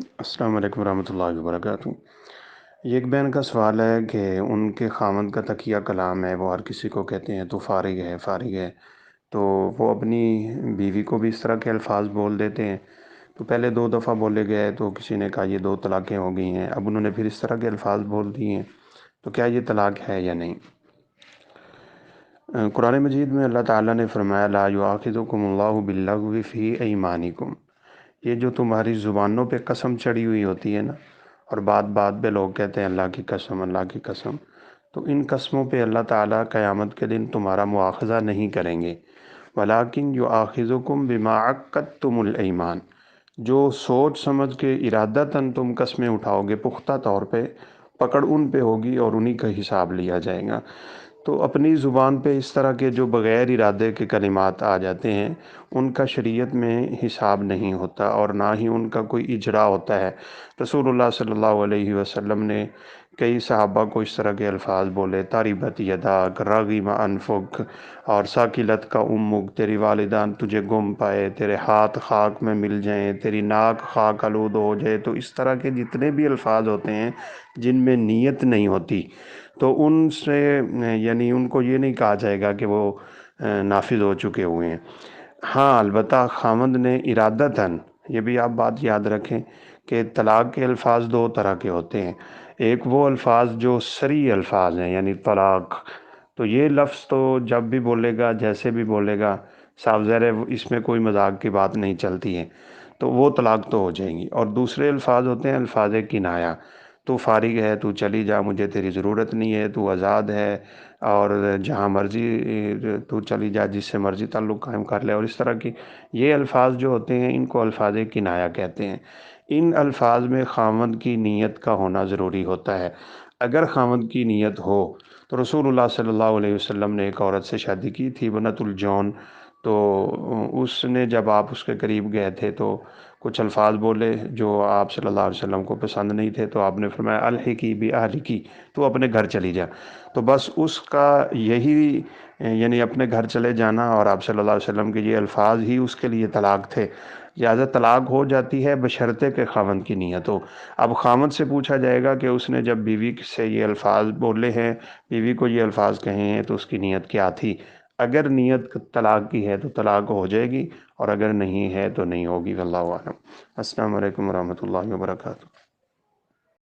السلام علیکم ورحمۃ اللہ وبرکاتہ۔ یہ ایک بہن کا سوال ہے کہ ان کے خاوند کا تقیہ کلام ہے، وہ ہر کسی کو کہتے ہیں تو فارغ ہے فارغ ہے، تو وہ اپنی بیوی کو بھی اس طرح کے الفاظ بول دیتے ہیں۔ تو پہلے 2 دفعہ بولے گئے تو کسی نے کہا یہ 2 طلاقیں ہو گئی ہیں، اب انہوں نے پھر اس طرح کے الفاظ بول دیے ہیں، تو کیا یہ طلاق ہے یا نہیں؟ قرآن مجید میں اللہ تعالیٰ نے فرمایا لا یؤاخذکم اللہ باللغو فی ایمانکم، یہ جو تمہاری زبانوں پہ قسم چڑھی ہوئی ہوتی ہے نا، اور بات بات پہ لوگ کہتے ہیں اللہ کی قسم اللہ کی قسم، تو ان قسموں پہ اللہ تعالیٰ قیامت کے دن تمہارا مواخذہ نہیں کریں گے۔ ولیکن یؤاخذکم بما عقدتم الایمان، جو سوچ سمجھ کے ارادتاً تم قسمیں اٹھاؤ گے، پختہ طور پہ پکڑ ان پہ ہوگی اور انہی کا حساب لیا جائے گا۔ تو اپنی زبان پہ اس طرح کے جو بغیر ارادے کے کلمات آ جاتے ہیں، ان کا شریعت میں حساب نہیں ہوتا اور نہ ہی ان کا کوئی اجرا ہوتا ہے۔ رسول اللہ صلی اللہ علیہ وسلم نے کئی صحابہ کو اس طرح کے الفاظ بولے، تاربت یداک راغم انفک، اور ساکلت کا امک، تیری والدان تجھے گم پائے، تیرے ہاتھ خاک میں مل جائیں، تیری ناک خاک آلود ہو جائے۔ تو اس طرح کے جتنے بھی الفاظ ہوتے ہیں جن میں نیت نہیں ہوتی، تو ان سے یعنی ان کو یہ نہیں کہا جائے گا کہ وہ نافذ ہو چکے ہوئے ہیں۔ ہاں البتہ خاوند نے ارادتاً، یہ بھی آپ بات یاد رکھیں کہ طلاق کے الفاظ 2 طرح کے ہوتے ہیں۔ ایک وہ الفاظ جو صریح الفاظ ہیں، یعنی طلاق، تو یہ لفظ تو جب بھی بولے گا جیسے بھی بولے گا صاف ظاہر ہے اس میں کوئی مذاق کی بات نہیں چلتی ہے، تو وہ طلاق تو ہو جائیں گی۔ اور دوسرے الفاظ ہوتے ہیں الفاظ کنایہ، تو فارغ ہے، تو چلی جا، مجھے تیری ضرورت نہیں ہے، تو آزاد ہے، اور جہاں مرضی تو چلی جا، جس سے مرضی تعلق قائم کر لے، اور اس طرح کی یہ الفاظ جو ہوتے ہیں ان کو الفاظ کنایہ کہتے ہیں۔ ان الفاظ میں خاوند کی نیت کا ہونا ضروری ہوتا ہے۔ اگر خاوند کی نیت ہو تو رسول اللہ صلی اللہ علیہ وسلم نے ایک عورت سے شادی کی تھی، بنت الجون، تو اس نے جب آپ اس کے قریب گئے تھے تو کچھ الفاظ بولے جو آپ صلی اللہ علیہ وسلم کو پسند نہیں تھے، تو آپ نے فرمایا الحقی باہلکی، تو اپنے گھر چلی جا۔ تو بس اس کا یہی یعنی اپنے گھر چلے جانا اور آپ صلی اللہ علیہ وسلم کے یہ الفاظ ہی اس کے لیے طلاق تھے۔ لہٰذا طلاق ہو جاتی ہے بشرطے کہ خاوند کی نیت ہو۔ اب خاوند سے پوچھا جائے گا کہ اس نے جب بیوی سے یہ الفاظ بولے ہیں، بیوی کو یہ الفاظ کہے ہیں، تو اس کی نیت کیا تھی؟ اگر نیت طلاق کی ہے تو طلاق ہو جائے گی، اور اگر نہیں ہے تو نہیں ہوگی، واللہ اعلم۔ السلام علیکم ورحمۃ اللہ وبرکاتہ۔